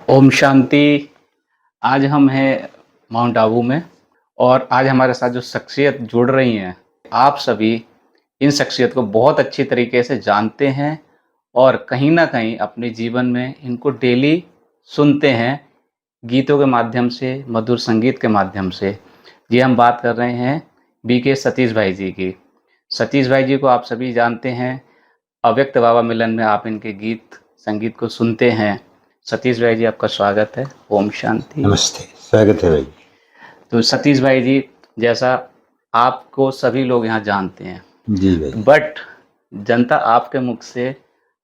ओम शांति। आज हम हैं माउंट आबू में और आज हमारे साथ जो शख्सियत जुड़ रही हैं, आप सभी इन शख्सियत को बहुत अच्छी तरीके से जानते हैं और कहीं न कहीं अपने जीवन में इनको डेली सुनते हैं, गीतों के माध्यम से, मधुर संगीत के माध्यम से। जी, हम बात कर रहे हैं बीके सतीश भाई जी की। सतीश भाई जी को आप सभी जानते हैं, अव्यक्त बाबा मिलन में आप इनके गीत, संगीत को सुनते हैं। सतीश भाई जी, आपका स्वागत है। ओम शांति। नमस्ते, स्वागत है भाई। तो सतीश भाई जी, जैसा आपको सभी लोग यहाँ जानते हैं, जी भाई, बट जनता आपके मुख से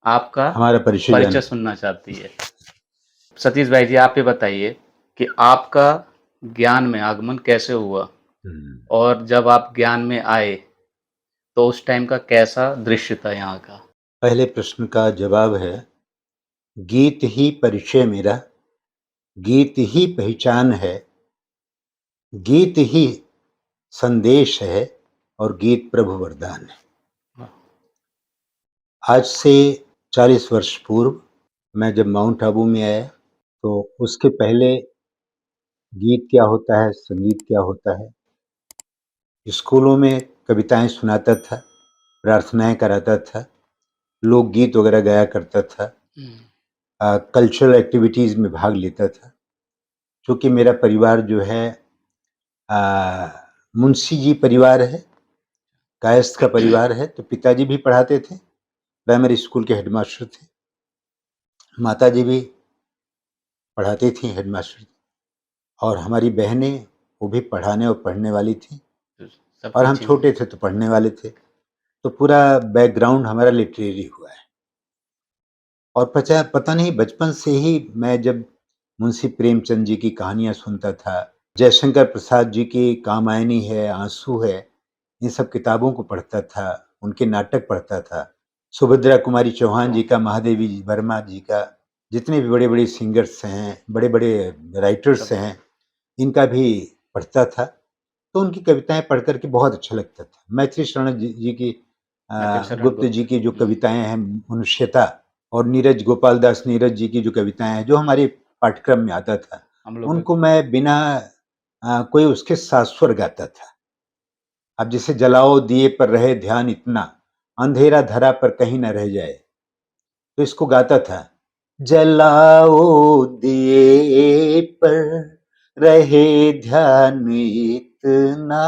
आपका हमारा परिचय परिचय सुनना चाहती है। सतीश भाई जी, आप ये बताइए कि आपका ज्ञान में आगमन कैसे हुआ और जब आप ज्ञान में आए तो उस टाइम का कैसा दृश्य था यहाँ का? पहले प्रश्न का जवाब है, गीत ही परिचय मेरा, गीत ही पहचान है, गीत ही संदेश है और गीत प्रभु वरदान है। आज से 40 वर्ष पूर्व मैं जब माउंट आबू में आया तो उसके पहले गीत क्या होता है, संगीत क्या होता है, स्कूलों में कविताएं सुनाता था, प्रार्थनाएं कराता था, लोकगीत वगैरह गाया करता था, कल्चरल एक्टिविटीज़ में भाग लेता था। चूँकि मेरा परिवार जो है मुंशी जी परिवार है, कायस्थ का परिवार है, तो पिताजी भी पढ़ाते थे, प्राइमरी स्कूल के हेडमास्टर थे, माताजी भी पढ़ाती थी, हेडमास्टर, और हमारी बहनें वो भी पढ़ाने और पढ़ने वाली थी, और हम छोटे थे तो पढ़ने वाले थे। तो पूरा बैकग्राउंड हमारा लिटरेरी हुआ है। और पता नहीं, बचपन से ही मैं जब मुंशी प्रेमचंद जी की कहानियां सुनता था, जयशंकर प्रसाद जी की कामायनी है, आंसू है, इन सब किताबों को पढ़ता था, उनके नाटक पढ़ता था, सुभद्रा कुमारी चौहान जी का, महादेवी वर्मा जी का, जितने भी बड़े बड़े सिंगर्स हैं, बड़े बड़े राइटर्स हैं, इनका भी पढ़ता था। तो उनकी कविताएं पढ़ करके बहुत अच्छा लगता था। मैथिली शरण जी की, गुप्त जी की जो कविताएं हैं, मनुष्यता, और नीरज गोपाल दास नीरज जी की जो कविताएं हैं, जो हमारे पाठ्यक्रम में आता था, उनको मैं बिना कोई उसके साथ स्वर गाता था। अब जैसे जलाओ दिए पर रहे ध्यान इतना, अंधेरा धरा पर कहीं न रह जाए, तो इसको गाता था। जलाओ दिए पर रहे ध्यान इतना,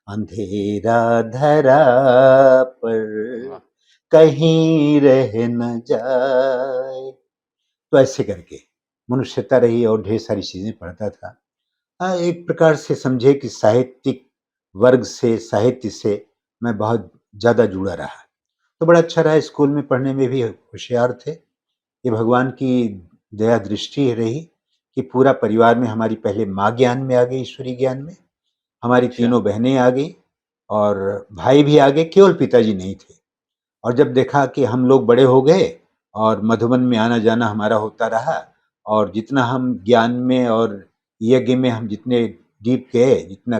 अंधेरा धरा पर कहीं रह न जाए। तो ऐसे करके मनुष्यता रही और ढेर सारी चीजें पढ़ता था। एक प्रकार से समझे कि साहित्यिक वर्ग से, साहित्य से मैं बहुत ज्यादा जुड़ा रहा। तो बड़ा अच्छा रहा, स्कूल में पढ़ने में भी होशियार थे। ये भगवान की दया दृष्टि रही कि पूरा परिवार में हमारी पहले माँ ज्ञान में आ गई, ईश्वरी ज्ञान में, हमारी तीनों बहनें आ गई और भाई भी आ गए, केवल पिताजी नहीं थे। और जब देखा कि हम लोग बड़े हो गए और मधुबन में आना जाना हमारा होता रहा, और जितना हम ज्ञान में और यज्ञ में हम जितने डीप गए, जितना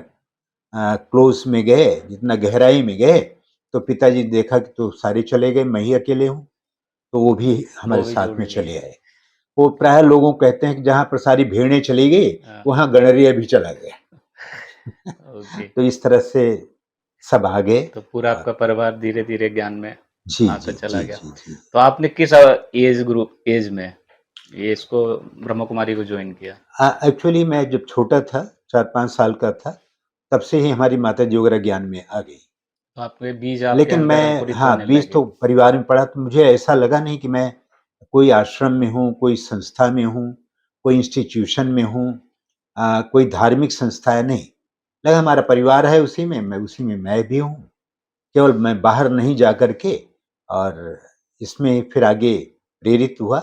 क्लोज में गए, जितना गहराई में गए, तो पिताजी देखा कि तो सारे चले गए, मैं ही अकेले हूँ, तो वो भी हमारे साथ में चले आए। वो प्राय लोगों कहते हैं कि जहाँ पर सारी भेड़ें चली गई, वहाँ गणरिया भी चला गया। तो इस तरह से सब आ गए। तो पूरा आपका परिवार धीरे धीरे ज्ञान में जी आता जी चला जी गया। जी जी। तो आपने किस एज में ये इसको ब्रह्म कुमारी को ज्वाइन किया? एक्चुअली मैं जब छोटा था, 4-5 साल का था, तब से ही हमारी माता जी वगैरह ज्ञान में आ गई। तो आपके बीज आपके लेकिन अंदर मैं, अंकुरित हाँ, होने बीज लगे। तो परिवार में पड़ा, तो मुझे ऐसा लगा नहीं कि मैं कोई आश्रम में हूँ, कोई संस्था में हूँ, कोई इंस्टीट्यूशन में हूँ, कोई धार्मिक संस्था है, नहीं। लगा हमारा परिवार है, उसी में मैं, उसी में मैं भी हूँ। केवल मैं बाहर नहीं जा कर के, और इसमें फिर आगे प्रेरित हुआ।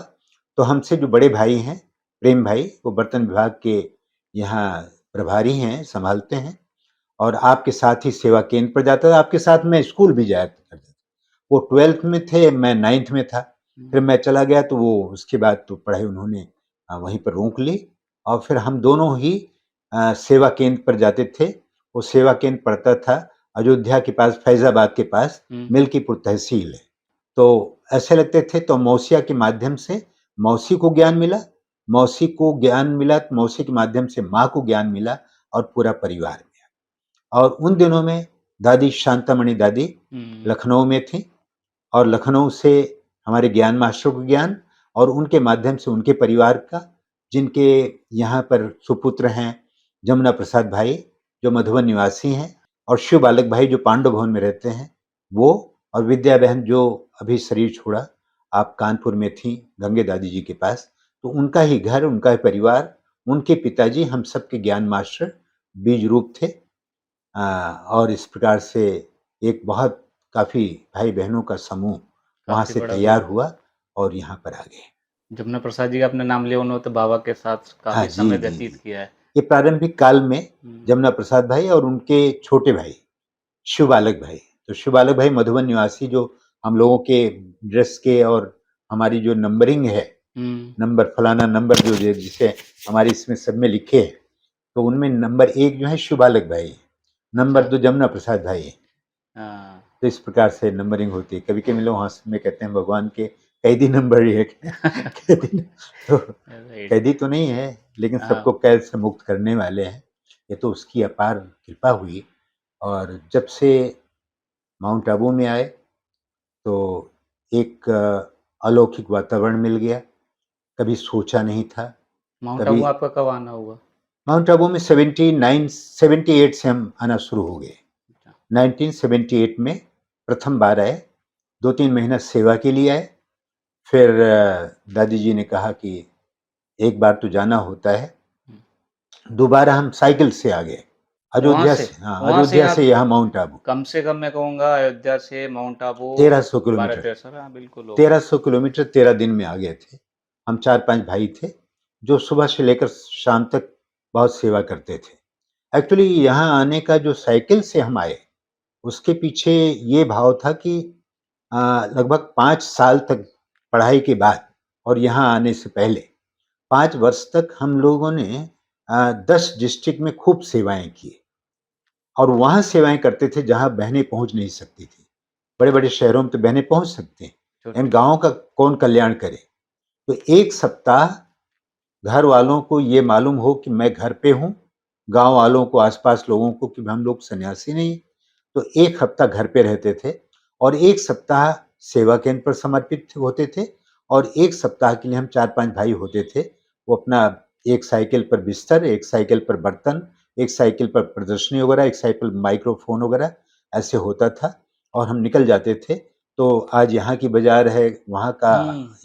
तो हमसे जो बड़े भाई हैं, प्रेम भाई, वो बर्तन विभाग के यहाँ प्रभारी हैं, संभालते हैं, और आपके साथ ही सेवा केंद्र पर जाता था, आपके साथ मैं स्कूल भी जाया करता था। वो 12th में थे, मैं 9th में था, फिर मैं चला गया, तो वो उसके बाद तो पढ़ाई उन्होंने वहीं पर रोक ली, और फिर हम दोनों ही सेवा केंद्र पर जाते थे। वो सेवा केंद्र पड़ता था अयोध्या के पास, फैजाबाद के पास, मिल्कीपुर तहसील है। तो ऐसे लगते थे, तो मौसिया के माध्यम से मौसी को ज्ञान मिला, मौसी को ज्ञान मिला, तो मौसी के माध्यम से माँ को ज्ञान मिला और पूरा परिवार में। और उन दिनों में दादी शांतामणि दादी लखनऊ में थी और लखनऊ से हमारे ज्ञान मास्टर को ज्ञान और उनके माध्यम से उनके परिवार का, जिनके यहाँ पर सुपुत्र हैं जमुना प्रसाद भाई जो मधुबन निवासी हैं और शिव बालक भाई जो पांडव भवन में रहते हैं, वो और विद्या बहन जो अभी शरीर छोड़ा, आप कानपुर में थी गंगे दादी जी के पास, तो उनका ही घर, उनका ही परिवार, उनके पिताजी हम सबके ज्ञान मास्टर बीज रूप थे। और इस प्रकार से एक बहुत काफी भाई बहनों का समूह वहां काफी से बड़ा तैयार ग्रुप। हुआ और यहाँ पर आ गए। जमुना प्रसाद जी का आपने नाम लिया, उन्होंने तो बाबा के साथ हाँ काफी जी समय जी व्यतीत जी, किया है। ये प्रारंभिक काल में हम्म, जमुना प्रसाद भाई और उनके छोटे भाई शिव बालक भाई, तो शिव बालक भाई मधुबन निवासी जो हम लोगों के ड्रेस के और हमारी जो नंबरिंग है, नंबर फलाना नंबर जो जिसे हमारे इसमें सब में लिखे हैं, तो उनमें नंबर 1 जो है शिव बालक भाई है, नंबर 2 जमुना प्रसाद भाई है। हाँ। तो इस प्रकार से नंबरिंग होती है। कभी कभी लोग हंस में कहते हैं भगवान के कैदी नंबर 1 कैदी, तो राइट। कैदी तो नहीं है लेकिन हाँ। सबको कैद से मुक्त करने वाले हैं। ये तो उसकी अपार कृपा हुई। और जब से माउंट आबू में आए तो एक अलौकिक वातावरण मिल गया, कभी सोचा नहीं था। माउंट कभी आबू आपका कब आना हुआ? माउंट आबू में 78 से हम आना शुरू हो गए। 1978 में प्रथम बार आए, 2-3 महीना सेवा के लिए आए। फिर दादी जी ने कहा कि एक बार तो जाना होता है। दोबारा हम साइकिल से आ गए वहां अयोध्या से से, हाँ वहां से अयोध्या से आप यहाँ माउंट आबू कम से कम मैं कहूंगा अयोध्या से माउंट आबू 1300 बारह किलोमीटर, तेरह सौ हाँ बिल्कुल होगा। 1300 किलोमीटर 13 दिन में आ गए थे। हम 4-5 भाई थे जो सुबह से लेकर शाम तक बहुत सेवा करते थे। एक्चुअली यहाँ आने का जो साइकिल से हम आए, उसके पीछे ये भाव था कि लगभग 5 साल तक पढ़ाई के बाद और यहाँ आने से पहले 5 वर्ष तक हम लोगों ने 10 डिस्ट्रिक्ट में खूब सेवाएं की और वहाँ सेवाएं करते थे जहाँ बहनें पहुँच नहीं सकती थी। बड़े-बड़े शहरों में तो बहनें पहुँच सकती हैं, लेकिन गाँव का कौन कल्याण करे? तो 1 सप्ताह घर वालों को ये मालूम हो कि मैं घर पे हूँ, गाँव वालों को, आस-पास लोगों को कि हम लोग सन्यासी नहीं, तो 1 हफ्ता घर पे रहते थे और 1 सप्ताह सेवा केंद्र पर समर्पित होते थे और 1 सप्ताह के लिए हम 4-5 भाई होते थे। वो अपना एक साइकिल पर बिस्तर, एक साइकिल पर बर्तन, एक साइकिल पर प्रदर्शनी वगैरह, एक साइकिल माइक्रोफ़ोन वगैरह ऐसे होता था और हम निकल जाते थे। तो आज यहाँ की बाज़ार है, वहाँ का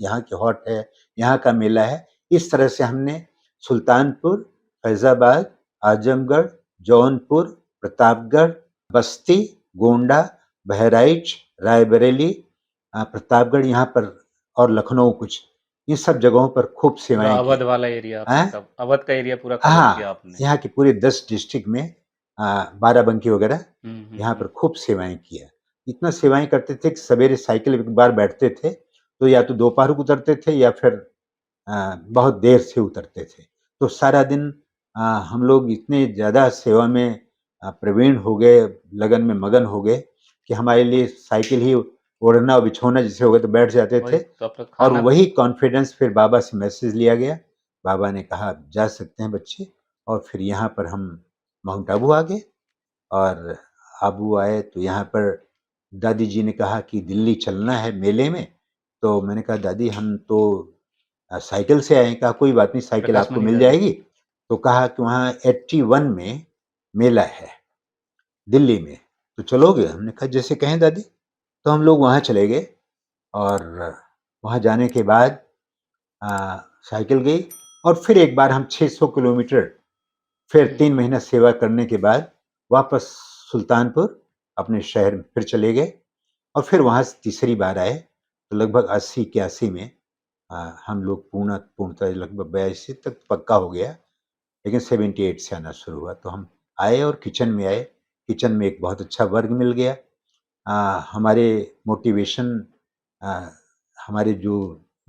यहाँ की हॉट है, यहाँ का मेला है। इस तरह से हमने सुल्तानपुर, फैज़ाबाद, आजमगढ़, जौनपुर, प्रतापगढ़, बस्ती, गोंडा, बहराइच, रायबरेली, प्रतापगढ़ यहाँ पर और लखनऊ कुछ, इन सब जगहों पर खूब पूरा सेवाएँ की। अवध वाला एरिया आपने हैं? अवध का एरिया पूरा कवर किया हाँ, आपने। यहाँ के पूरे 10 डिस्ट्रिक्ट में बाराबंकी वगैरह यहाँ हम्म। पर खूब सेवाएँ किया। इतना सेवाएँ करते थे कि सवेरे साइकिल एक बार बैठते थे, तो या तो दोपहर को उतरते थे या फिर बहुत देर से उतरते थे। तो सारा दिन हम लोग इतने ज़्यादा सेवा में प्रवीण हो गए, लगन में मगन हो गए कि हमारे लिए साइकिल ही ओढ़ना बिछोना जैसे हो गए तो बैठ जाते वही थे। तो आपका और खाना। वही कॉन्फिडेंस फिर बाबा से मैसेज लिया गया। बाबा ने कहा जा सकते हैं बच्चे, और फिर यहाँ पर हम माउंट आबू आ गए। और आबू आए तो यहाँ पर दादी जी ने कहा कि दिल्ली चलना है मेले में। तो मैंने कहा दादी हम तो साइकिल से आए। कहा कोई बात नहीं, साइकिल प्रकाश आपको मणि मिल दादी। जाएगी। तो कहा कि वहाँ 81 में मेला है दिल्ली में, तो चलोगे? हमने कहा जैसे कहें दादी। तो हम लोग वहाँ चले गए और वहाँ जाने के बाद साइकिल गई और फिर एक बार हम 600 किलोमीटर फिर 3 महीना सेवा करने के बाद वापस सुल्तानपुर अपने शहर में फिर चले गए और फिर वहाँ से तीसरी बार आए। तो लगभग 80-81 में हम लोग पूर्णतः लगभग 82 तक पक्का हो गया, लेकिन 78 से आना शुरू हुआ। तो हम आए और किचन में आए। किचन में एक बहुत अच्छा वर्ग मिल गया। हमारे मोटिवेशन हमारे जो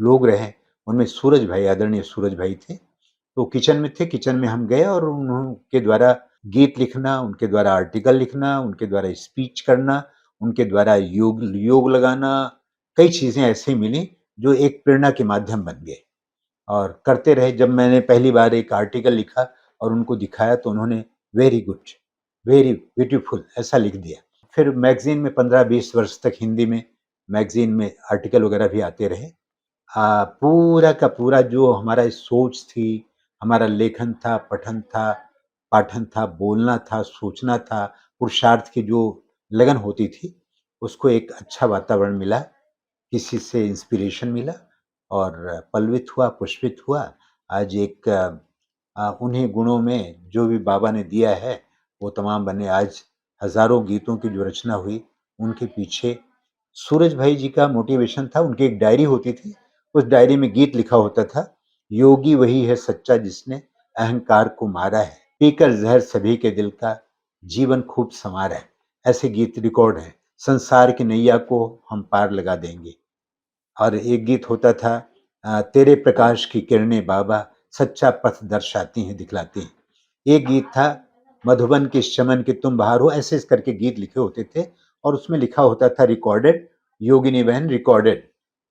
लोग रहे उनमें सूरज भाई, आदरणीय सूरज भाई थे। तो किचन में थे, किचन में हम गए और उनके द्वारा गीत लिखना, उनके द्वारा आर्टिकल लिखना, उनके द्वारा स्पीच करना, उनके द्वारा योग लगाना, कई चीज़ें ऐसी मिली जो एक प्रेरणा के माध्यम बन गए। और करते रहे। जब मैंने पहली बार एक आर्टिकल लिखा और उनको दिखाया तो उन्होंने वेरी गुड, वेरी ब्यूटीफुल ऐसा लिख दिया। फिर मैगजीन में 15-20 वर्ष तक हिंदी में मैगजीन में आर्टिकल वगैरह भी आते रहे। पूरा का पूरा जो हमारा सोच थी, हमारा लेखन था, पठन था, पाठन था, बोलना था, सोचना था, पुरुषार्थ की जो लगन होती थी, उसको एक अच्छा वातावरण मिला, किसी से इंस्पिरेशन मिला और पल्वित हुआ, पुष्पित हुआ। आज एक उन्हीं गुणों में जो भी बाबा ने दिया है वो तमाम बने। आज हजारों गीतों की जो रचना हुई, उनके पीछे सूरज भाई जी का मोटिवेशन था। उनकी एक डायरी होती थी, उस डायरी में गीत लिखा होता था, योगी वही है सच्चा जिसने अहंकार को मारा है, पीकर जहर सभी के दिल का, जीवन खूब संवारा है। ऐसे गीत रिकॉर्ड हैं। संसार की नैया को हम पार लगा देंगे। और एक गीत होता था, तेरे प्रकाश की किरणें बाबा सच्चा पथ दर्शाती हैं, दिखलाती हैं। एक गीत था, मधुबन के चमन के तुम बाहर हो, ऐसे करके गीत लिखे होते थे और उसमें लिखा होता था रिकॉर्डेड, योगिनी बहन रिकॉर्डेड।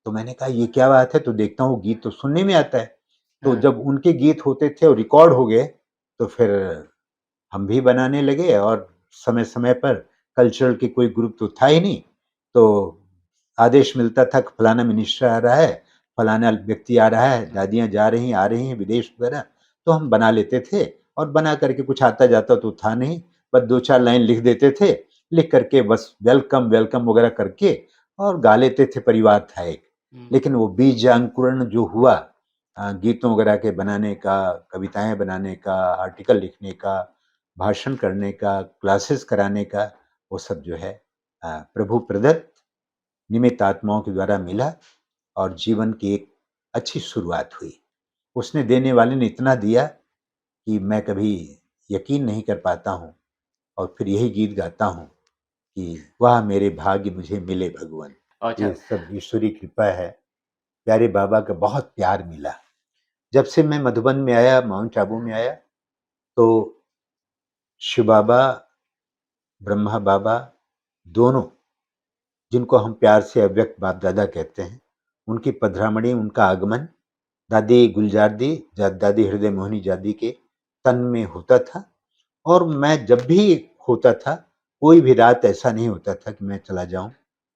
तो मैंने कहा ये क्या बात है, तो देखता हूँ गीत तो सुनने में आता है। तो हाँ। जब उनके गीत होते थे और रिकॉर्ड हो गए तो फिर हम भी बनाने लगे। और समय समय पर कल्चरल की कोई ग्रुप तो था ही नहीं, तो आदेश मिलता था कि फलाना मिनिस्टर आ रहा है, फलाना व्यक्ति आ रहा है, दादियां जा रही आ रही हैं विदेश वगैरह, तो हम बना लेते थे। और बना करके कुछ आता जाता तो था नहीं, बस 2-4 लाइन लिख देते थे, लिख करके बस वेलकम वेलकम वगैरह करके और गा लेते थे। परिवार था एक। लेकिन वो बीज अंकुरण जो हुआ गीतों वगैरह के बनाने का, कविताएं बनाने का, आर्टिकल लिखने का, भाषण करने का, क्लासेस कराने का, वो सब जो है प्रभु प्रदत्त निमित्त आत्माओं के द्वारा मिला और जीवन की एक अच्छी शुरुआत हुई। उसने देने वाले ने इतना दिया कि मैं कभी यकीन नहीं कर पाता हूँ और फिर यही गीत गाता हूँ कि वाह मेरे भाग्य मुझे मिले भगवान। अच्छा। ये सब ईश्वरी कृपा है। प्यारे बाबा का बहुत प्यार मिला। जब से मैं मधुबन में आया, माउंट आबू में आया, तो शिव बाबा, ब्रह्मा बाबा दोनों, जिनको हम प्यार से अव्यक्त बाप दादा कहते हैं, उनकी पधरामणि, उनका आगमन दादी गुलजार दी, दादी हृदय मोहिनी जादी के तन में होता था। और मैं जब भी होता था, कोई भी रात ऐसा नहीं होता था कि मैं चला जाऊं,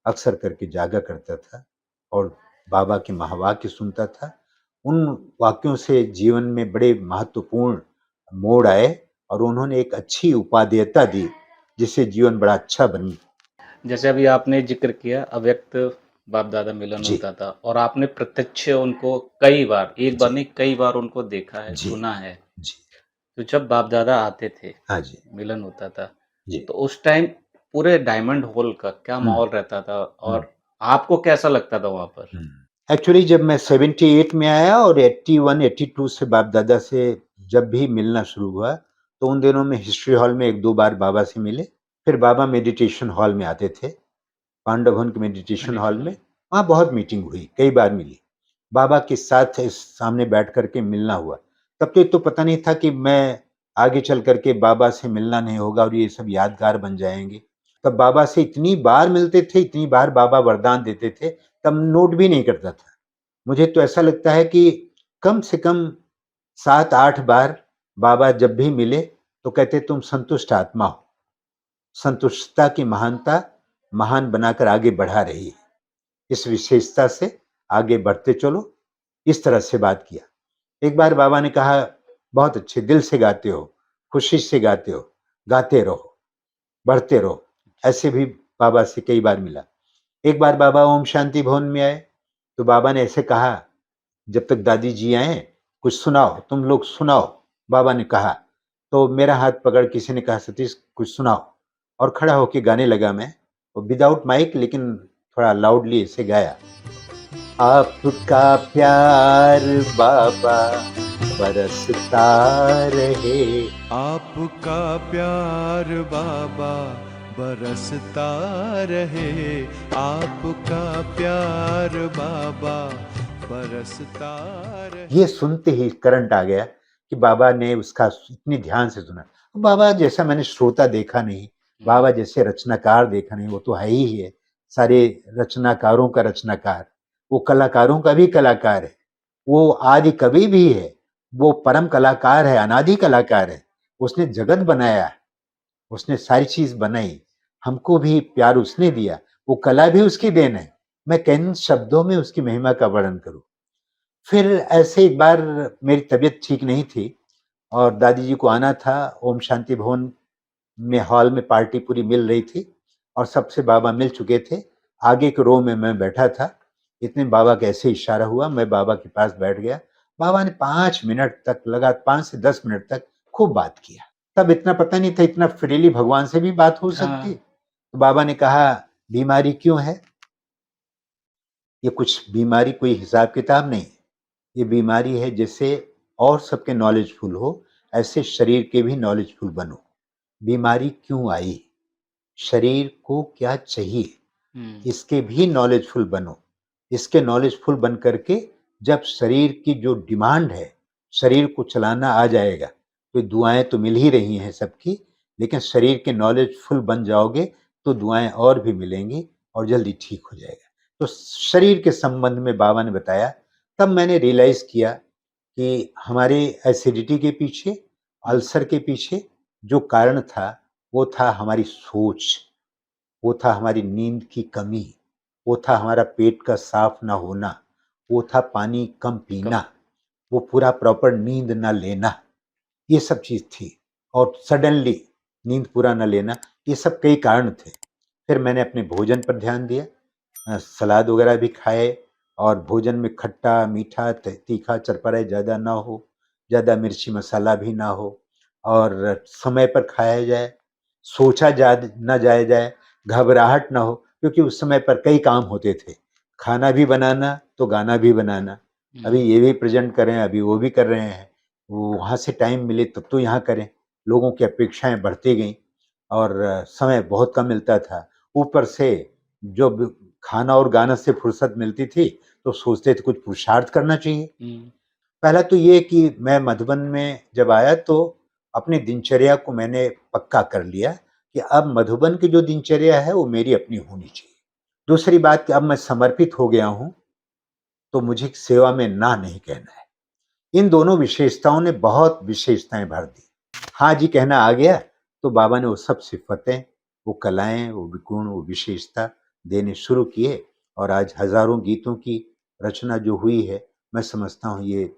अक्सर करके जागा करता था और बाबा के महावाक्य सुनता था। उन वाक्यों से जीवन में बड़े महत्वपूर्ण मोड़ आए और उन्होंने एक अच्छी उपादेयता दी, जिससे जीवन बड़ा अच्छा बन। जैसे अभी आपने जिक्र किया अव्यक्त बाप दादा मिलन जी होता था और आपने प्रत्यक्ष उनको कई बार, एक बार जी नहीं कई बार उनको देखा है, जी सुना है। जी। तो जब बाप दादा आते थे, हाँ जी। मिलन होता था, जी। तो उस टाइम पूरे डायमंड हॉल का क्या माहौल रहता था और आपको कैसा लगता था वहां पर? एक्चुअली जब मैं 78 में आया और 81 82 से बाप दादा से जब भी मिलना शुरू हुआ, तो उन दिनों में हिस्ट्री हॉल में 1-2 बार बाबा से मिले। फिर बाबा मेडिटेशन हॉल में आते थे, पांडव भवन के मेडिटेशन हॉल मेडिटेशन में। हॉल। वहाँ बहुत मीटिंग हुई, कई बार मिली। बाबा के साथ इस सामने बैठ करके मिलना हुआ। तब तो ये तो पता नहीं था कि मैं आगे चल करके बाबा से मिलना नहीं होगा और ये सब यादगार बन जाएंगे। तब बाबा से इतनी बार मिलते थे, इतनी बार बाबा वरदान देते थे, तब नोट भी नहीं करता था। मुझे तो ऐसा लगता है कि कम से कम 7-8 बार बाबा जब भी मिले तो कहते तुम संतुष्ट आत्मा हो, संतुष्टता की महानता महान बनाकर आगे बढ़ा रही है, इस विशेषता से आगे बढ़ते चलो, इस तरह से बात किया। एक बार बाबा ने कहा, बहुत अच्छे दिल से गाते हो, खुशी से गाते हो, गाते रहो, बढ़ते रहो। ऐसे भी बाबा से कई बार मिला। एक बार बाबा ओम शांति भवन में आए तो बाबा ने ऐसे कहा, जब तक दादी जी आए कुछ सुनाओ, तुम लोग सुनाओ। बाबा ने कहा तो मेरा हाथ पकड़ किसी ने कहा सतीश कुछ सुनाओ, और खड़ा होके गाने लगा मैं, विदाउट माइक, लेकिन थोड़ा लाउडली ऐसे गाया। आपका प्यार बाबा बरसता रहे, आपका प्यार बाबा बरसता रहे, आपका प्यार बाबा बरसता रहे। ये सुनते ही करंट आ गया कि बाबा ने उसका इतनी ध्यान से सुना। बाबा जैसा मैंने श्रोता देखा नहीं, बाबा जैसे रचनाकार देखा नहीं, वो तो है ही है, सारे रचनाकारों का रचनाकार, वो कलाकारों का भी कलाकार है। वो आदि कवि भी है, वो परम कलाकार है, अनादि कलाकार है। उसने जगत बनाया, उसने सारी चीज बनाई, हमको भी प्यार उसने दिया, वो कला भी उसकी देन है। मैं किन शब्दों में उसकी महिमा का वर्णन करूं। फिर ऐसे एक बार मेरी तबीयत ठीक नहीं थी और दादी जी को आना था। ओम शांति भवन में हॉल में पार्टी पूरी मिल रही थी और सबसे बाबा मिल चुके थे। आगे के रो में मैं बैठा था। इतने बाबा का ऐसे इशारा हुआ, मैं बाबा के पास बैठ गया। बाबा ने 5 मिनट तक लगा, 5 से 10 मिनट तक खूब बात किया। तब इतना पता नहीं था इतना फ्रीली भगवान से भी बात हो सकती। हाँ। तो बाबा ने कहा, बीमारी क्यों है? ये कुछ बीमारी कोई हिसाब किताब नहीं, ये बीमारी है जैसे और सबके नॉलेजफुल हो, ऐसे शरीर के भी नॉलेजफुल बनो। बीमारी क्यों आई, शरीर को क्या चाहिए, इसके भी नॉलेजफुल बनो। इसके नॉलेजफुल बन करके जब शरीर की जो डिमांड है, शरीर को चलाना आ जाएगा, तो दुआएं तो मिल ही रही हैं सबकी, लेकिन शरीर के नॉलेजफुल बन जाओगे तो दुआएं और भी मिलेंगी और जल्दी ठीक हो जाएगा। तो शरीर के संबंध में बाबा ने बताया। तब मैंने रियलाइज किया कि हमारे एसिडिटी के पीछे, अल्सर के पीछे जो कारण था, वो था हमारी सोच, वो था हमारी नींद की कमी, वो था हमारा पेट का साफ ना होना, वो था पानी कम पीना, वो पूरा प्रॉपर नींद ना लेना, ये सब चीज थी। और सडनली नींद पूरा ना लेना, ये सब कई कारण थे। फिर मैंने अपने भोजन पर ध्यान दिया, सलाद वगैरह भी खाए और भोजन में खट्टा मीठा तीखा चरपराई ज़्यादा ना हो, ज़्यादा मिर्ची मसाला भी ना हो और समय पर खाया जाए, सोचा जा ना जाए, घबराहट ना हो, क्योंकि उस समय पर कई काम होते थे, खाना भी बनाना तो गाना भी बनाना। अभी ये भी प्रेजेंट कर रहे हैं, अभी वो भी कर रहे हैं, वो वहाँ से टाइम मिले तब तो यहाँ करें। लोगों की अपेक्षाएं बढ़ती गई और समय बहुत कम मिलता था। ऊपर से जब खाना और गाना से फुर्सत मिलती थी तो सोचते थे कुछ पुरुषार्थ करना चाहिए। पहला तो ये कि मैं मधुबन में जब आया तो अपनी दिनचर्या को मैंने पक्का कर लिया कि अब मधुबन की जो दिनचर्या है वो मेरी अपनी होनी चाहिए। दूसरी बात कि अब मैं समर्पित हो गया हूँ तो मुझे सेवा में ना नहीं कहना है। इन दोनों विशेषताओं ने बहुत विशेषताएं भर दी। हाँ जी कहना आ गया तो बाबा ने वो सब सिफतें, वो कलाएं, वो गुण, वो विशेषता देने शुरू किए और आज हजारों गीतों की रचना जो हुई है, मैं समझता हूँ ये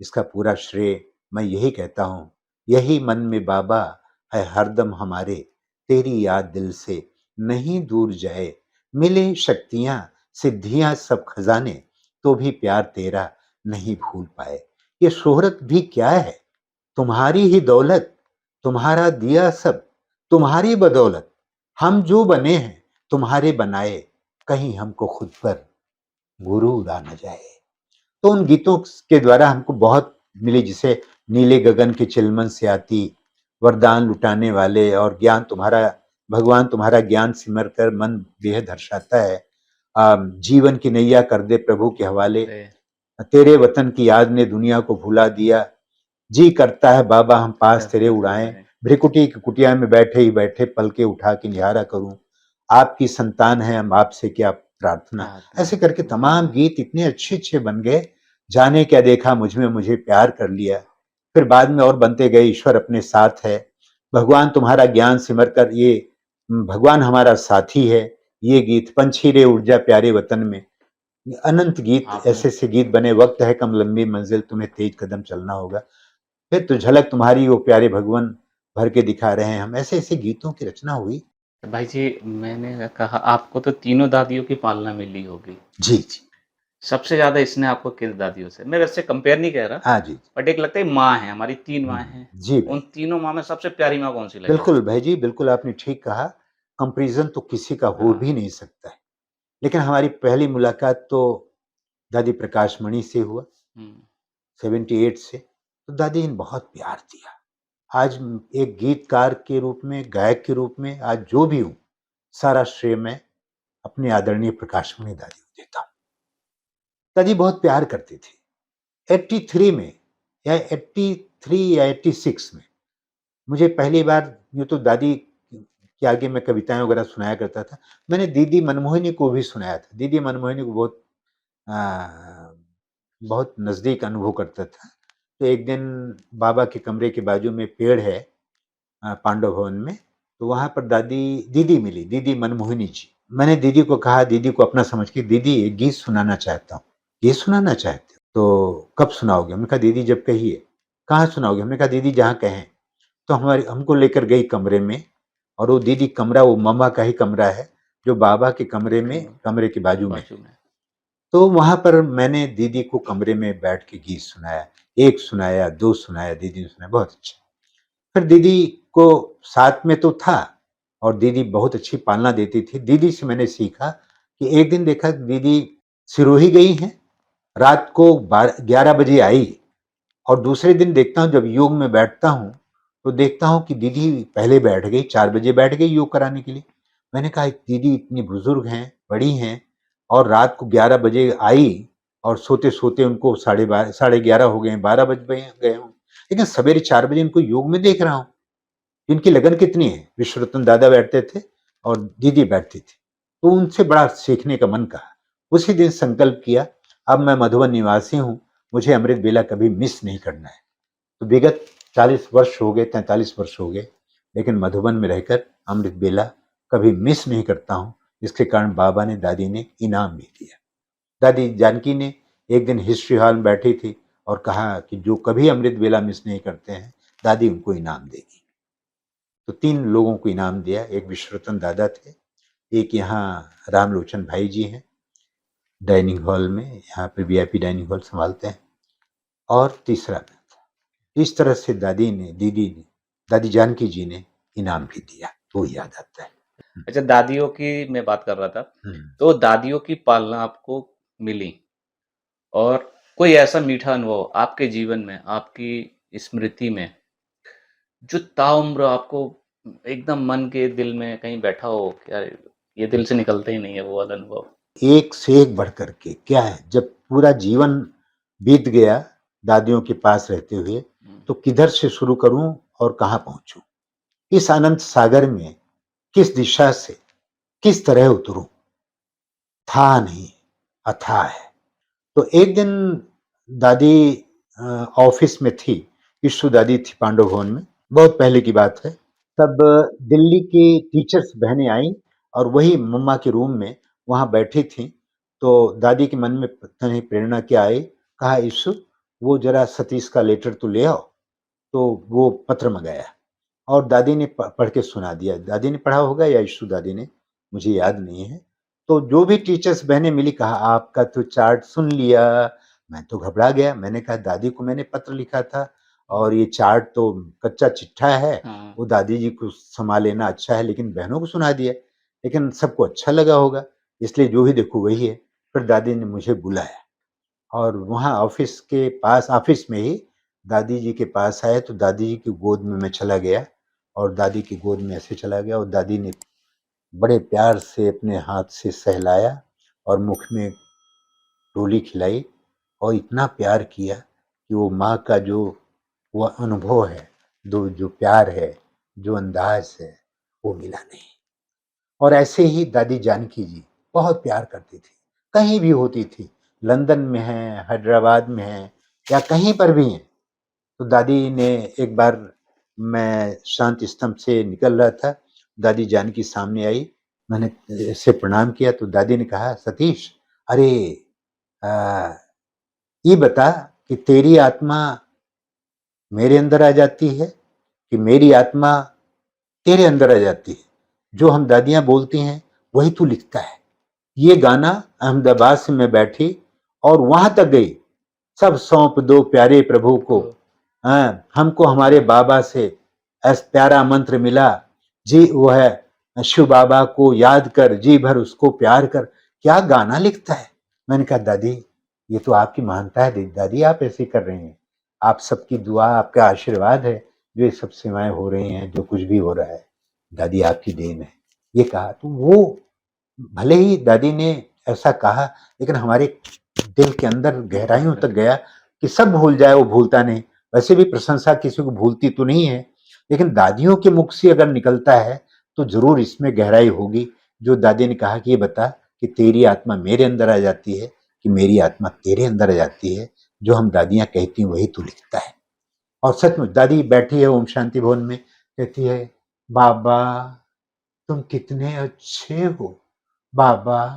इसका पूरा श्रेय मैं यही कहता हूँ, यही मन में बाबा है हरदम हमारे, तेरी याद दिल से नहीं दूर जाए, मिले शक्तियां सिद्धियां सब खजाने, तो भी प्यार तेरा नहीं भूल पाए। ये शोहरत भी क्या है, तुम्हारी ही दौलत, तुम्हारा दिया सब, तुम्हारी बदौलत, हम जो बने हैं तुम्हारे बनाए, कहीं हमको खुद पर गुरूर आ न जाए। तो उन गीतों के द्वारा हमको बहुत मिली, जिसे नीले गगन के चिलमन से आती, वरदान लुटाने वाले और ज्ञान तुम्हारा, भगवान तुम्हारा ज्ञान सिमर कर मन बेहद हर्षाता है, जीवन की नैया कर दे प्रभु के हवाले, तेरे वतन की याद ने दुनिया को भुला दिया, जी करता है बाबा हम पास तेरे उड़ाएं, भ्रिकुटी की कुटिया में बैठे ही बैठे पलके उठा के निहारा करूं, आपकी संतान है हम आपसे क्या प्रार्थना। ऐसे करके तमाम गीत इतने अच्छे अच्छे बन गए, जाने क्या देखा मुझ में मुझे प्यार कर लिया। फिर बाद में और बनते गए, ईश्वर अपने साथ है, भगवान तुम्हारा ज्ञान सिमर कर, ये भगवान हमारा साथी है, ये गीत पंछी रे उड़ जा प्यारे वतन में, अनंत गीत, ऐसे ऐसे गीत बने, वक्त है कम लंबी मंजिल तुम्हें तेज कदम चलना होगा, फिर तो झलक तुम्हारी वो प्यारे भगवान भर के दिखा रहे हैं हम, ऐसे ऐसे गीतों की रचना हुई। भाई जी, मैंने कहा आपको तो तीनों दादियों की पालना मिली होगी। जी जी। सबसे ज़्यादा इसने आपको किस दादियों से, मैं वैसे कंपेयर नहीं कह रहा, हाँ जी। बट एक लगता है माँ है, हमारी 3 माँ हैं। जी भाई। उन तीनों माँ में सबसे प्यारी माँ कौन-सी लगी बिल्कुल आपको? भाई जी, बिल्कुल आपने ठीक कहा। कंपैरिज़न तो किसी का हो हाँ। भी नहीं सकता है। लेकिन हमारी पहली मुलाकात तो दादी प्रकाश मणि से हुआ, हुँ। 78 से। तो दादी ने बहुत प्यार दिया। आज एक गीतकार के रूप में, गायक के रूप में आज जो भी हूँ, सारा श्रेय मैं अपने आदरणीय प्रकाश मणि दादी को देता हूँ। दादी बहुत प्यार करती थी। 83 में या 83 या 86 में मुझे पहली बार, यूँ तो दादी के आगे मैं कविताएँ वगैरह सुनाया करता था। मैंने दीदी मनमोहिनी को भी सुनाया था। दीदी मनमोहिनी को बहुत अ, बहुत नज़दीक अनुभव करता था। तो एक दिन बाबा के कमरे के बाजू में पेड़ है पांडव भवन में, तो वहाँ पर दीदी मिली, दीदी मनमोहिनी जी। मैंने दीदी को कहा, दीदी को अपना समझ के, दीदी एक गीत सुनाना चाहता हूँ। गीत सुनाना चाहते हो? तो कब सुनाओगे? हमने कहा दीदी जब कहिए। कहाँ सुनाओगे? हमने कहा दीदी जहाँ कहें। तो हमको लेकर गई कमरे में, और वो दीदी कमरा वो मम्मा का ही कमरा है जो बाबा के कमरे में, कमरे के बाजू में। तो वहां पर मैंने दीदी को कमरे में बैठ के गीत सुनाया, एक सुनाया, दो सुनाया, दीदी ने सुनाया, बहुत अच्छा। फिर दीदी को साथ में तो था, और दीदी बहुत अच्छी पालना देती थी। दीदी से मैंने सीखा कि एक दिन देखा दीदी सिरोही गई हैं, रात को 11 बजे आई, और दूसरे दिन देखता हूँ जब योग में बैठता हूँ तो देखता हूँ कि दीदी पहले बैठ गई, 4 बजे बैठ गई योग कराने के लिए। मैंने कहा दीदी इतनी बुजुर्ग हैं, बड़ी हैं, और रात को 11 बजे आई, और सोते सोते उनको 11:30 हो गए, 12 बज गए हों, लेकिन सवेरे 4 बजे इनको योग में देख रहा हूँ। इनकी लगन कितनी है। विश्वरतन दादा बैठते थे और दीदी बैठती थी, तो उनसे बड़ा सीखने का मन कहा। उसी दिन संकल्प किया, अब मैं मधुबन निवासी हूँ, मुझे अमृत बेला कभी मिस नहीं करना है। तो विगत 40 वर्ष हो गए, 43 वर्ष हो गए, लेकिन मधुबन में रहकर अमृत बेला कभी मिस नहीं करता हूँ। इसके कारण बाबा ने, दादी ने इनाम भी दिया। दादी जानकी ने एक दिन हिस्ट्री हॉल में बैठी थी और कहा कि जो कभी अमृत बेला मिस नहीं करते हैं, दादी उनको इनाम देगी। तो 3 लोगों को इनाम दिया। एक विश्वरतन दादा थे, एक यहाँ रामलोचन भाई जी हैं, डाइनिंग हॉल में, यहाँ पे वीआईपी डाइनिंग हॉल संभालते हैं, और तीसरा मैं था। इस तरह से दादी जानकी जी ने इनाम भी दिया, वो याद आता है। अच्छा, दादियों की मैं बात कर रहा था, तो दादियों की पालना आपको मिली, और कोई ऐसा मीठा अनुभव आपके जीवन में, आपकी स्मृति में, जो ताउम्र आपको एकदम मन के दिल में कहीं बैठा हो, क्या ये दिल से निकलता ही नहीं है वो वाला अनुभव? एक से एक बढ़ करके क्या है, जब पूरा जीवन बीत गया दादियों के पास रहते हुए, तो किधर से शुरू करूं और कहां पहुंचूं? इस अनंत सागर में किस दिशा से, किस तरह उतरूं, था नहीं, अथाह है। तो एक दिन दादी ऑफिस में थी, ईशु दादी थी पांडव भवन में, बहुत पहले की बात है। तब दिल्ली की टीचर्स बहनें आई, और वही मम्मा के रूम में वहां बैठी थी। तो दादी के मन में पता नहीं प्रेरणा क्या आई, कहा ईशु वो जरा सतीश का लेटर तो ले आओ। तो वो पत्र मंगाया, और दादी ने पढ़ के सुना दिया। दादी ने पढ़ा होगा या ईशु दादी ने, मुझे याद नहीं है। तो जो भी टीचर्स बहनें मिली, कहा आपका तो चार्ट सुन लिया। मैं तो घबरा गया, मैंने कहा दादी को मैंने पत्र लिखा था, और ये चार्ट तो कच्चा चिट्ठा है, वो दादी जी को संभाल लेना अच्छा है, लेकिन बहनों को सुना दिया, लेकिन सबको अच्छा लगा होगा, इसलिए जो ही देखो वही है। फिर दादी ने मुझे बुलाया, और वहाँ ऑफिस के पास, ऑफिस में ही दादी जी के पास आए, तो दादी जी की गोद में मैं चला गया, और दादी की गोद में ऐसे चला गया, और दादी ने बड़े प्यार से अपने हाथ से सहलाया, और मुख में रोली खिलाई, और इतना प्यार किया कि वो माँ का जो वो अनुभव है, जो प्यार है, जो अंदाज है, वो मिला नहीं। और ऐसे ही दादी जानकी जी बहुत प्यार करती थी, कहीं भी होती थी, लंदन में है, हैदराबाद में है, या कहीं पर भी हैं। तो दादी ने एक बार, मैं शांति स्तंभ से निकल रहा था, दादी जानकी सामने आई, मैंने इससे प्रणाम किया, तो दादी ने कहा सतीश, अरे ये बता कि तेरी आत्मा मेरे अंदर आ जाती है कि मेरी आत्मा तेरे अंदर आ जाती है? जो हम दादियां बोलती हैं वही तू लिखता है। ये गाना अहमदाबाद से मैं बैठी और वहां तक गई, सब सौंप दो प्यारे प्रभु को, हमको हमारे बाबा से ऐसा प्यारा मंत्र मिला, जी वो है शिव बाबा को याद कर, जी भर उसको प्यार कर। क्या गाना लिखता है। मैंने कहा दादी ये तो आपकी महानता है, दादी आप ऐसे कर रहे हैं, आप सबकी दुआ, आपका आशीर्वाद है जो ये सब सेवाएं हो रही हैं, जो कुछ भी हो रहा है, दादी आपकी देन है। ये कहा, तो वो भले ही दादी ने ऐसा कहा, लेकिन हमारे दिल के अंदर गहराइयों तक गया कि सब भूल जाए वो भूलता नहीं। वैसे भी प्रशंसा किसी को भूलती तो नहीं है, लेकिन दादियों के मुख से अगर निकलता है तो जरूर इसमें गहराई होगी। जो दादी ने कहा कि ये बता कि तेरी आत्मा मेरे अंदर आ जाती है, कि मेरी आत्मा तेरे अंदर आ जाती है, जो हम दादियाँ कहती हैं वही तू लिखता है। और सचमुच दादी बैठी है ओम शांति भवन में, कहती है, बाबा तुम कितने अच्छे हो, बाबा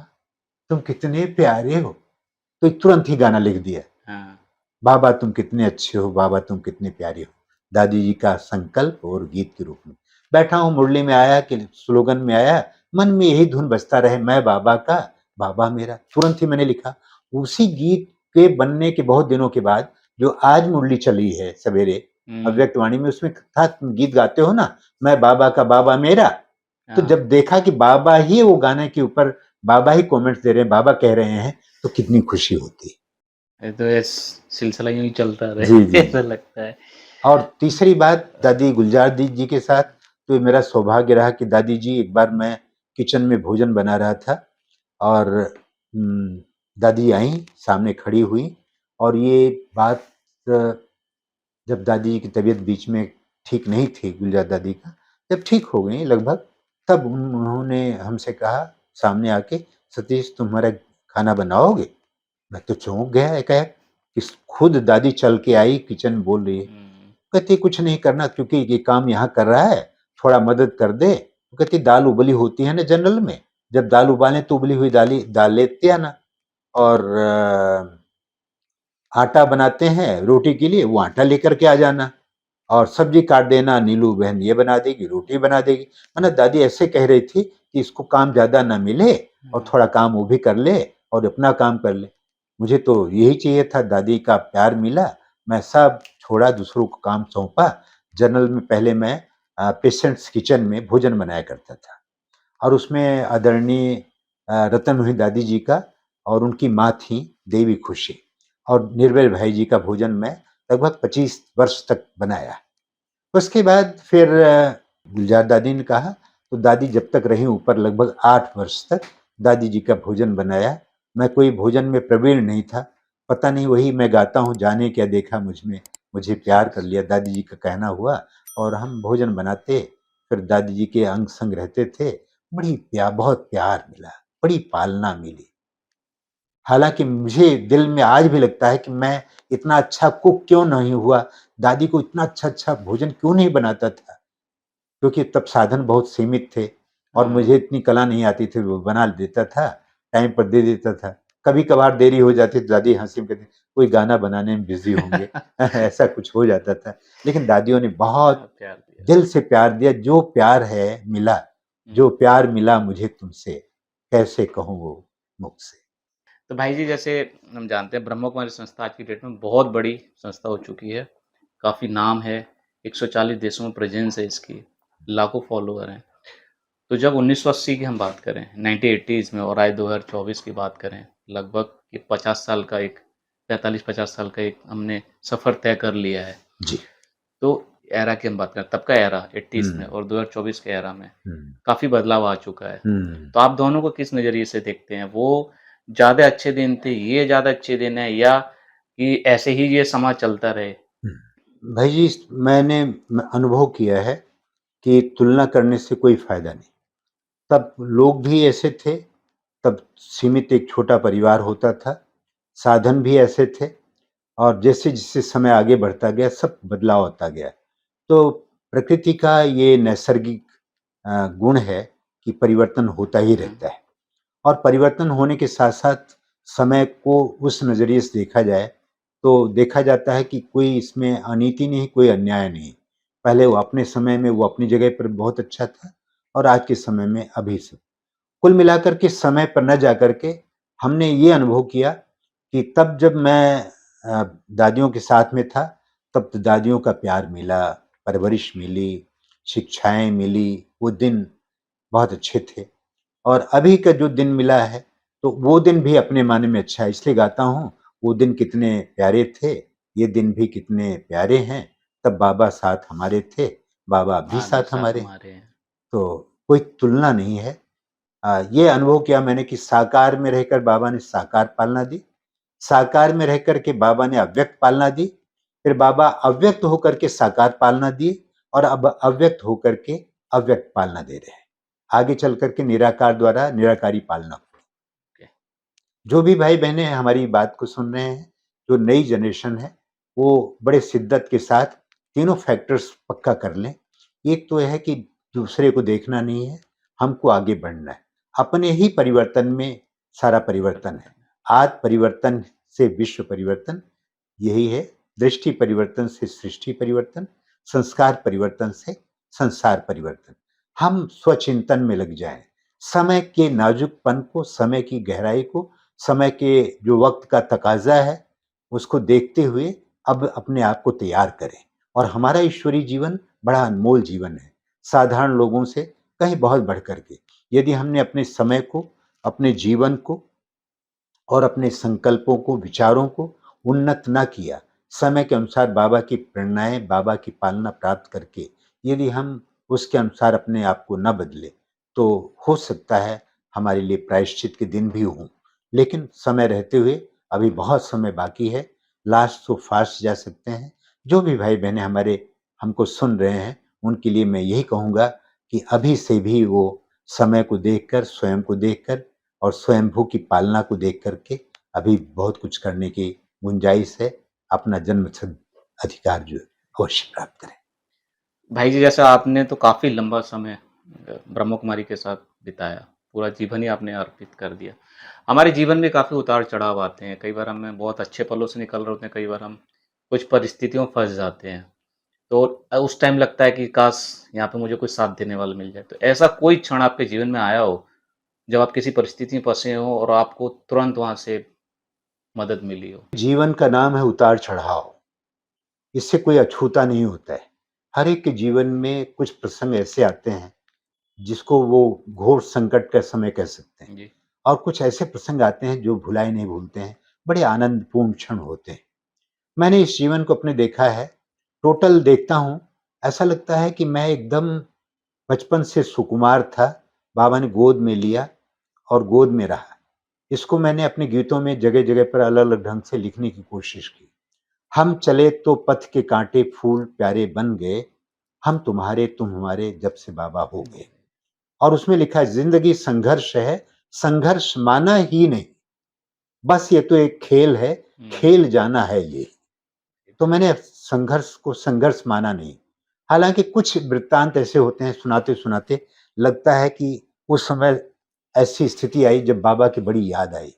तुम कितने प्यारे हो। तो तुरंत ही गाना लिख दिया, हाँ, बाबा तुम कितने अच्छे हो, बाबा तुम कितने प्यारे हो। दादी जी का संकल्प और गीत के रूप में बैठा हूँ, मुरली में आया कि स्लोगन में आया, मन में यही धुन बजता रहे, मैं बाबा का, बाबा मेरा। तुरंत ही मैंने लिखा। उसी गीत के बनने के बहुत दिनों के बाद जो आज मुरली चली है सवेरे अव्यक्त वाणी में, उसमें था, तुम गीत गाते हो ना, मैं बाबा का, बाबा मेरा। तो हाँ। जब देखा कि बाबा ही वो गाने के ऊपर बाबा ही कमेंट्स दे रहे हैं, बाबा कह रहे हैं, तो कितनी खुशी होती। ये तो ये सिलसिला यूं ही चलता रहे जी जी। ऐसा लगता है। और तीसरी बात दादी गुलजार दी जी के साथ, तो मेरा सौभाग्य रहा कि दादी जी, एक बार मैं किचन में भोजन बना रहा था और दादी आई, सामने खड़ी हुई, और ये बात जब दादी जी की तबीयत बीच में ठीक नहीं थी, गुलजार दादी का, जब ठीक हो गई लगभग, तब उन्होंने हमसे कहा सामने आके, सतीश तुम हमारा खाना बनाओगे। मैं तो चौंक गया एकाएक कि खुद दादी चल के आई, किचन बोल रही है। कहती कुछ नहीं करना, क्योंकि ये काम यहाँ कर रहा है, थोड़ा मदद कर दे। तो कहती दाल उबली होती है ना जनरल में, जब दाल उबालें तो उबली हुई दाल लेते आना, और आटा बनाते हैं रोटी के लिए, वो आटा लेकर के आ जाना, और सब्जी काट देना, नीलू बहन ये बना देगी, रोटी बना देगी। मतलब दादी ऐसे कह रही थी कि इसको काम ज्यादा ना मिले और थोड़ा काम वो भी कर ले और अपना काम कर ले। मुझे तो यही चाहिए था, दादी का प्यार मिला, मैं सब छोड़ा, दूसरों को काम सौंपा। जनरल में पहले मैं पेशेंट्स किचन में भोजन बनाया करता था, और उसमें आदरणीय रतन हुई दादी जी का और उनकी माँ थी देवी खुशी, और निर्भय भाई जी का भोजन मैं लगभग 25 वर्ष तक बनाया। उसके बाद फिर गुलजार दादी ने कहा, तो दादी जब तक रही ऊपर लगभग 8 वर्ष तक दादी जी का भोजन बनाया। मैं कोई भोजन में प्रवीण नहीं था, पता नहीं वही मैं गाता हूँ, जाने क्या देखा मुझ में, मुझे प्यार कर लिया, दादी जी का कहना हुआ, और हम भोजन बनाते, फिर दादी जी के अंग संग रहते थे। बहुत प्यार मिला, बड़ी पालना मिली। हालांकि मुझे दिल में आज भी लगता है कि मैं इतना अच्छा कुक क्यों नहीं हुआ, दादी को इतना अच्छा अच्छा भोजन क्यों नहीं बनाता था, क्योंकि तब साधन बहुत सीमित थे और मुझे इतनी कला नहीं आती थी। वो बना देता था, टाइम पर दे देता था। कभी कभार देरी हो जाती तो दादी हंसी में कहती, कोई गाना बनाने में बिजी होंगे ऐसा कुछ हो जाता था। लेकिन दादियों ने बहुत प्यार दिया। दिल से प्यार दिया, जो प्यार है मिला, जो प्यार मिला मुझे तुमसे, कैसे कहूँ वो मुख से। तो भाई जी, जैसे हम जानते हैं ब्रह्मा कुमारी संस्था आज की डेट में बहुत बड़ी संस्था हो चुकी है, काफ़ी नाम है, 140 देशों में प्रेजेंस है इसकी, लाखों फॉलोअर हैं। तो जब 1980 की हम बात करें, 1980s में, और आज 2024 की बात करें, लगभग ये 50 साल का एक 45-50 साल का एक हमने सफ़र तय कर लिया है। जी। तो एरा की हम बात करें, तब का एरा 80s में और 2024 के एरा में काफ़ी बदलाव आ चुका है। तो आप दोनों को किस नज़रिए से देखते हैं? वो ज़्यादा अच्छे दिन थे, ये ज़्यादा अच्छे दिन है, या कि ऐसे ही ये समाज चलता रहे? भाई जी, मैंने अनुभव किया है कि तुलना करने से कोई फायदा नहीं। तब लोग भी ऐसे थे, तब सीमित एक छोटा परिवार होता था, साधन भी ऐसे थे, और जैसे जैसे समय आगे बढ़ता गया सब बदलाव होता गया। तो प्रकृति का ये नैसर्गिक गुण है कि परिवर्तन होता ही रहता है, और परिवर्तन होने के साथ साथ समय को उस नज़रिए से देखा जाए तो देखा जाता है कि कोई इसमें अनीति नहीं, कोई अन्याय नहीं। पहले वो अपने समय में वो अपनी जगह पर बहुत अच्छा था, और आज के समय में अभी से कुल मिलाकर के समय पर न जाकर के हमने ये अनुभव किया कि तब जब मैं दादियों के साथ में था, तब तो दादियों का प्यार मिला, परवरिश मिली, शिक्षाएं मिली, वो दिन बहुत अच्छे थे। और अभी का जो दिन मिला है, तो वो दिन भी अपने माने में अच्छा है, इसलिए गाता हूँ, वो दिन कितने प्यारे थे, ये दिन भी कितने प्यारे हैं, तब बाबा साथ हमारे थे, बाबा भी हाँ, अभी साथ साथ हमारे हैं। हमारे हैं। तो कोई तुलना नहीं है। ये अनुभव किया मैंने कि साकार में रहकर बाबा ने साकार पालना दी, साकार में रह करके बाबा ने अव्यक्त पालना दी, फिर बाबा अव्यक्त होकर के साकार पालना दिए, और अब अव्यक्त होकर के अव्यक्त पालना दे रहे हैं। आगे चल करके निराकार द्वारा निराकारी पालना। ओके। जो भी भाई बहनें हमारी बात को सुन रहे हैं, जो नई जनरेशन है, वो बड़े शिद्दत के साथ तीनों फैक्टर्स पक्का कर लें। एक तो यह है कि दूसरे को देखना नहीं है, हमको आगे बढ़ना है। अपने ही परिवर्तन में सारा परिवर्तन है। आज परिवर्तन से विश्व परिवर्तन, यही है। दृष्टि परिवर्तन से सृष्टि परिवर्तन, संस्कार परिवर्तन से संसार परिवर्तन। हम स्वचिंतन में लग जाएं, समय के नाजुकपन को, समय की गहराई को, समय के जो वक्त का तकाजा है, उसको देखते हुए अब अपने आप को तैयार करें। और हमारा ईश्वरीय जीवन बड़ा अनमोल जीवन है, साधारण लोगों से कहीं बहुत बढ़ करके। यदि हमने अपने समय को, अपने जीवन को और अपने संकल्पों को, विचारों को उन्नत ना किया, समय के अनुसार बाबा की प्रेरणाएं, बाबा की पालना प्राप्त करके यदि हम उसके अनुसार अपने आप को न बदले, तो हो सकता है हमारे लिए प्रायश्चित के दिन भी हों। लेकिन समय रहते हुए अभी बहुत समय बाकी है, लास्ट तो फास्ट जा सकते हैं। जो भी भाई बहनें हमारे हमको सुन रहे हैं, उनके लिए मैं यही कहूँगा कि अभी से भी वो समय को देखकर, स्वयं को देखकर और स्वयंभू की पालना को देख करके अभी बहुत कुछ करने की गुंजाइश है। अपना जन्मसिद्ध अधिकार जो है अवश्य प्राप्त करें। भाई जी, जैसा आपने तो काफ़ी लंबा समय ब्रह्म कुमारी के साथ बिताया, पूरा जीवन ही आपने अर्पित कर दिया। हमारे जीवन में काफ़ी उतार चढ़ाव आते हैं, कई बार हमें बहुत अच्छे पलों से निकल रहे होते हैं, कई बार हम कुछ परिस्थितियों में फंस जाते हैं। तो उस टाइम लगता है कि काश यहाँ पे मुझे कोई साथ देने वाला मिल जाए। तो ऐसा कोई क्षण आपके जीवन में आया हो, जब आप किसी परिस्थिति में फंसे हो और आपको तुरंत वहाँ से मदद मिली हो? जीवन का नाम है उतार चढ़ाव, इससे कोई अछूता नहीं होता है। हर एक के जीवन में कुछ प्रसंग ऐसे आते हैं जिसको वो घोर संकट का समय कह सकते हैं, जी। और कुछ ऐसे प्रसंग आते हैं जो भुलाए नहीं भूलते हैं, बड़े आनंदपूर्ण क्षण होते हैं। मैंने इस जीवन को अपने देखा है, टोटल देखता हूँ, ऐसा लगता है कि मैं एकदम बचपन से सुकुमार था, बाबा ने गोद में लिया और गोद में रहा। इसको मैंने अपने गीतों में जगह-जगह पर अलग-अलग ढंग से लिखने की कोशिश की। हम चले तो पथ के कांटे फूल प्यारे बन गए, हम तुम्हारे तुम हमारे जब से बाबा हो गए। और उसमें लिखा है ज़िंदगी संघर्ष है, संघर्ष माना ही नहीं, बस ये तो एक खेल है, खेल जाना है ये। तो मैंने संघर्ष को संघर्ष माना नहीं। हालाँकि कुछ वृत्तांत ऐसे होते हैं, सुनाते-सुनाते लगता है कि उस समय ऐसी स्थिति आई जब बाबा की बड़ी याद आई।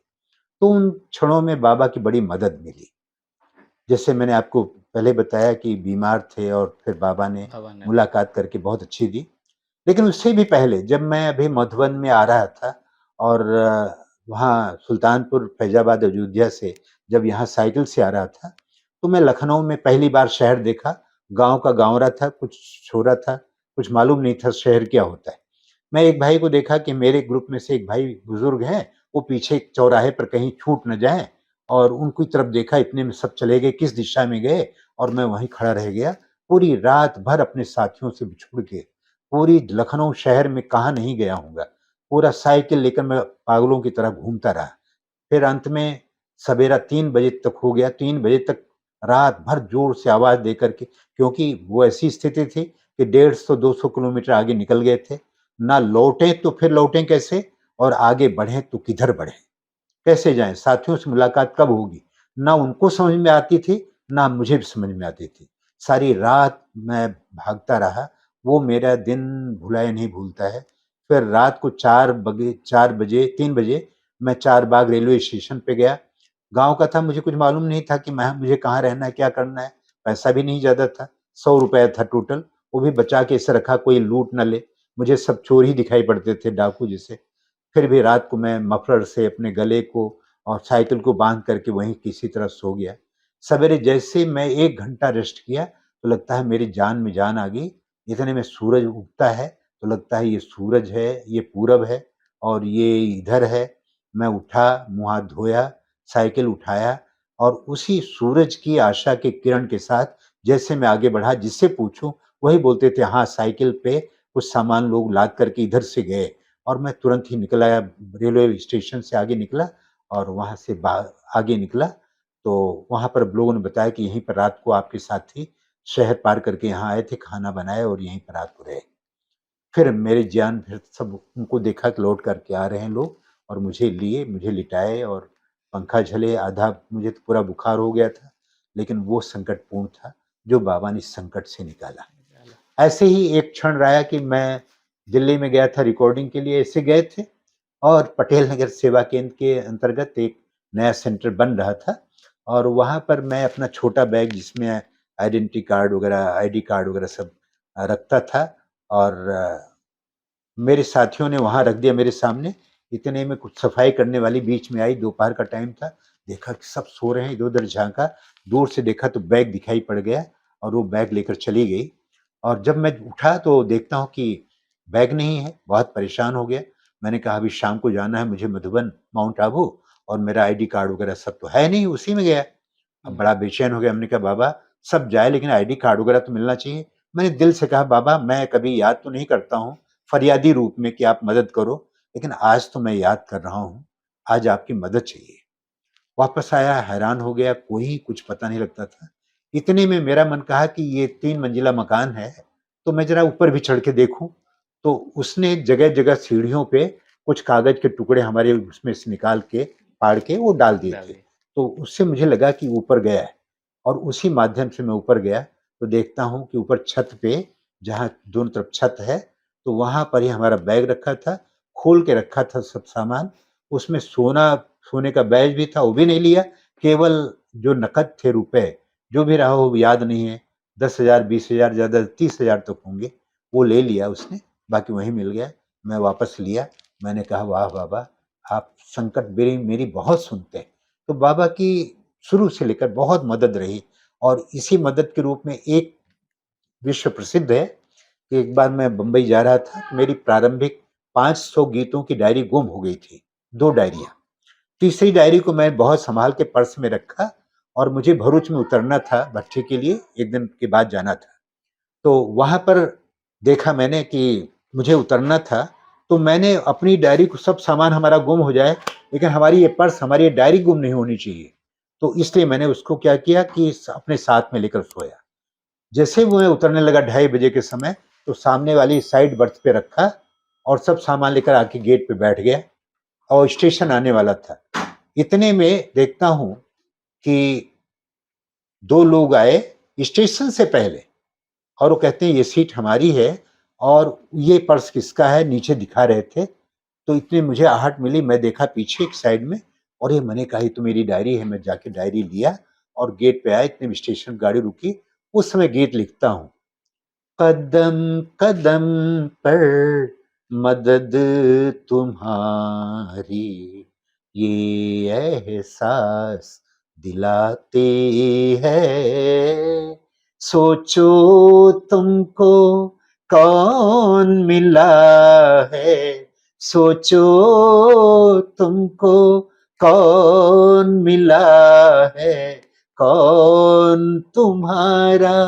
तो उन क्षणों में बाबा की बड़ी मदद मिली। जैसे मैंने आपको पहले बताया कि बीमार थे और फिर बाबा ने भवन है। मुलाकात करके बहुत अच्छी दी। लेकिन उससे भी पहले जब मैं अभी मधुबन में आ रहा था और वहाँ सुल्तानपुर, फैज़ाबाद, अयोध्या से जब यहाँ साइकिल से आ रहा था, तो मैं लखनऊ में पहली बार शहर देखा। गाँव का गाँवरा था, कुछ छोरा था, कुछ मालूम नहीं था शहर क्या होता है। मैं एक भाई को देखा कि मेरे ग्रुप में से एक भाई बुजुर्ग हैं, वो पीछे एक चौराहे पर कहीं छूट न जाएँ, और उनकी तरफ देखा, इतने में सब चले गए, किस दिशा में गए, और मैं वहीं खड़ा रह गया। पूरी रात भर अपने साथियों से बिछुड़ के, पूरी लखनऊ शहर में कहाँ नहीं गया होऊँगा, पूरा साइकिल लेकर मैं पागलों की तरह घूमता रहा। फिर अंत में सवेरा 3 बजे तक हो गया, 3 बजे तक रात भर ज़ोर से आवाज़ दे कर के, क्योंकि वो ऐसी स्थिति थी कि 150-200 किलोमीटर आगे निकल गए थे। ना लौटें तो फिर लौटें कैसे, और आगे बढ़ें तो किधर बढ़ें? कैसे जाएँ? साथियों से मुलाकात कब होगी? ना उनको समझ में आती थी, ना मुझे भी समझ में आती थी। सारी रात मैं भागता रहा, वो मेरा दिन भुलाया नहीं भूलता है। फिर रात को 4 बजे 3 बजे मैं चारबाग रेलवे स्टेशन पे गया। गाँव का था, मुझे कुछ मालूम नहीं था कि मुझे कहाँ रहना है, क्या करना है। पैसा भी नहीं ज़्यादा था, ₹100 था टोटल, वो भी बचा के ऐसे रखा कोई लूट ना ले। मुझे सब चोर ही दिखाई पड़ते थे, डाकू जैसे। फिर भी रात को मैं मफलर से अपने गले को और साइकिल को बांध करके वहीं किसी तरह सो गया। सवेरे जैसे मैं 1 घंटा रेस्ट किया, तो लगता है मेरी जान में जान आ गई। इतने में सूरज उगता है, तो लगता है ये सूरज है, ये पूरब है और ये इधर है। मैं उठा, मुँह हाथ धोया, साइकिल उठाया और उसी सूरज की आशा के किरण के साथ जैसे मैं आगे बढ़ा, जिससे पूछूँ वही बोलते थे, हाँ, साइकिल पे कुछ सामान लोग लाद करके इधर से गए। और मैं तुरंत ही निकल आया, रेलवे स्टेशन से आगे निकला और वहाँ से आगे निकला, तो वहाँ पर लोगों ने बताया कि यहीं पर रात को आपके साथी शहर पार करके यहाँ आए थे, खाना बनाया और यहीं पर रात को रहे। फिर मेरे जान, फिर सब उनको देखा कि लौट करके आ रहे हैं लोग, और मुझे लिए, मुझे लिटाए और पंखा झले, आधा मुझे तो पूरा बुखार हो गया था, लेकिन वो संकटपूर्ण था जो बाबा ने इस संकट से निकाला। ऐसे ही एक क्षण रहा कि मैं दिल्ली में गया था रिकॉर्डिंग के लिए, ऐसे गए थे और पटेल नगर सेवा केंद्र के अंतर्गत एक नया सेंटर बन रहा था और वहाँ पर मैं अपना छोटा बैग जिसमें आइडेंटिटी कार्ड वगैरह, आईडी कार्ड वगैरह सब रखता था और मेरे साथियों ने वहाँ रख दिया मेरे सामने। इतने में कुछ सफाई करने वाली बीच में आई, दोपहर का टाइम था, देखा कि सब सो रहे हैं, इधर-उधर झाँका, दूर से देखा तो बैग दिखाई पड़ गया और वो बैग लेकर चली गई और जब मैं उठा तो देखता हूँ कि बैग नहीं है, बहुत परेशान हो गया। मैंने कहा अभी शाम को जाना है मुझे मधुबन, माउंट आबू और मेरा आईडी कार्ड वगैरह सब तो है नहीं, उसी में गया। अब बड़ा बेचैन हो गया, हमने कहा बाबा सब जाए लेकिन आईडी कार्ड वगैरह तो मिलना चाहिए। मैंने दिल से कहा बाबा मैं कभी याद तो नहीं करता हूँ फरियादी रूप में कि आप मदद करो, लेकिन आज तो मैं याद कर रहा हूँ, आज आपकी मदद चाहिए। वापस आया, हैरान हो गया, कोई कुछ पता नहीं लगता था। इतने में मेरा मन कहा कि ये 3 मंजिला मकान है, तो मैं ज़रा ऊपर भी चढ़ के देखूँ। तो उसने जगह-जगह सीढ़ियों पे कुछ कागज़ के टुकड़े हमारे उसमें से निकाल के, फाड़ के वो डाल दिए थे। तो उससे मुझे लगा कि ऊपर गया है और उसी माध्यम से मैं ऊपर गया, तो देखता हूँ कि ऊपर छत पे, जहाँ दोनों तरफ छत है, तो वहाँ पर ही हमारा बैग रखा था, खोल के रखा था सब सामान। उसमें सोने का बैज भी था, वो भी नहीं लिया, केवल जो नकद थे रुपए, जो भी रहा हो याद नहीं है, 10,000, 20,000, ज़्यादा 30,000 तक होंगे, वो ले लिया उसने, बाकी वहीं मिल गया। मैं वापस लिया, मैंने कहा वाह बाबा, आप संकट मेरी बहुत सुनते हैं। तो बाबा की शुरू से लेकर बहुत मदद रही और इसी मदद के रूप में एक विश्व प्रसिद्ध है कि एक बार मैं बम्बई जा रहा था, तो मेरी प्रारंभिक 500 गीतों की डायरी गुम हो गई थी, 2 डायरियाँ। तीसरी डायरी को मैं बहुत संभाल के पर्स में रखा और मुझे भरूच में उतरना था भट्ठी के लिए, 1 दिन के बाद जाना था। तो वहाँ पर देखा मैंने कि मुझे उतरना था, तो मैंने अपनी डायरी को, सब सामान हमारा गुम हो जाए, लेकिन हमारी ये पर्स, हमारी ये डायरी गुम नहीं होनी चाहिए। तो इसलिए मैंने उसको क्या किया कि अपने साथ में लेकर सोया। जैसे वो मैं उतरने लगा 2:30 बजे के समय, तो सामने वाली साइड बर्थ पे रखा और सब सामान लेकर आके गेट पे बैठ गया और स्टेशन आने वाला था। इतने में देखता हूँ कि 2 लोग आए स्टेशन से पहले और वो कहते हैं ये सीट हमारी है और ये पर्स किसका है, नीचे दिखा रहे थे। तो इतने मुझे आहट मिली, मैं देखा पीछे एक साइड में और ये मैंने कहा ये तो मेरी डायरी है। मैं जाके डायरी लिया और गेट पे आया, इतने में स्टेशन गाड़ी रुकी। उस समय गीत लिखता हूँ, कदम कदम पर मदद तुम्हारी, ये एहसास दिलाते हैं। सोचो तुमको कौन मिला है, सोचो तुमको कौन मिला है, कौन तुम्हारा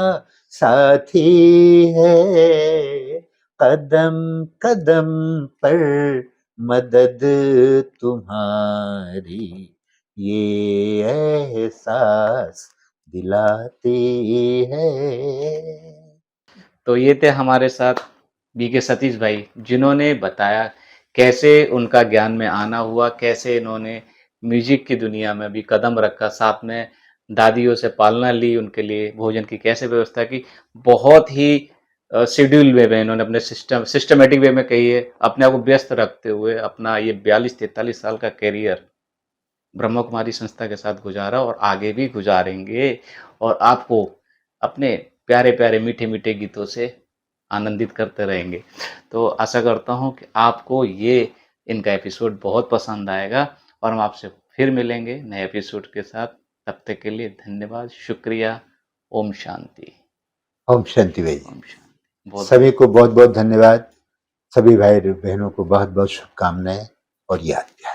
साथी है। कदम कदम पर मदद तुम्हारी, ये एहसास दिलाते हैं। तो ये थे हमारे साथ बीके सतीश भाई, जिन्होंने बताया कैसे उनका ज्ञान में आना हुआ, कैसे इन्होंने म्यूजिक की दुनिया में भी कदम रखा, साथ में दादियों से पालना ली, उनके लिए भोजन की कैसे व्यवस्था की। बहुत ही शेड्यूल वे में इन्होंने अपने सिस्टमेटिक वे में कहिए, अपने आप को व्यस्त रखते हुए अपना ये 42-43 साल का कैरियर ब्रह्मा कुमारी संस्था के साथ गुजारा और आगे भी गुजारेंगे और आपको अपने प्यारे प्यारे मीठे मीठे गीतों से आनंदित करते रहेंगे। तो आशा करता हूँ कि आपको ये इनका एपिसोड बहुत पसंद आएगा और हम आपसे फिर मिलेंगे नए एपिसोड के साथ। तब तक के लिए धन्यवाद, शुक्रिया। ओम शांति। ओम शांति भाई। ओम शांति। बहुत सभी को बहुत बहुत धन्यवाद, सभी भाई बहनों को बहुत बहुत शुभकामनाएं और याद प्यार।